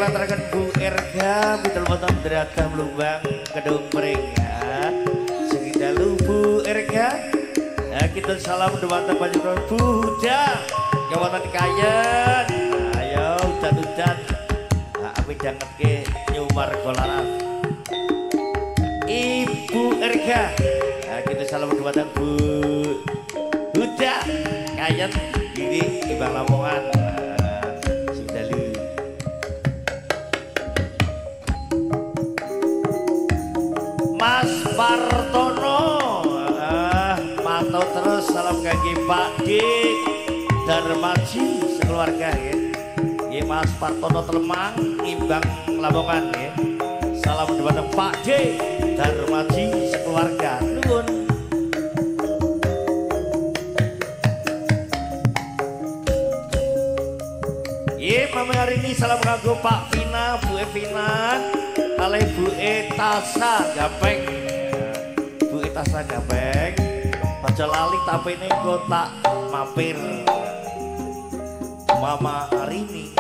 kelantarakan Bu Erga Bidul Motom Derata Melumbang Kedung Mereka Segi dalu Bu Erga ya, kita salam dumateng panjenengan Bu Huda Kawasan Kayen ayo udan-udan amin jangan ke nyumar kolaras Ibu Erga ya, kita salam dumateng Bu Huda Kayen ini Ibang Lamongan Mas Partono mantau terus salam kaki Pak D Darmaji sekeluarga ya. Ya Mas Partono Telemang Imbang Lamongan ya. Salam kepada Pak D Darmaji sekeluarga nuwun. Ya malam hari ini salam kanggo Pak Vina Bu Evina Alay Bu Etasa Gapeng Bu Etasa Gapeng aja lali tapi ini kotak mampir Mama Arini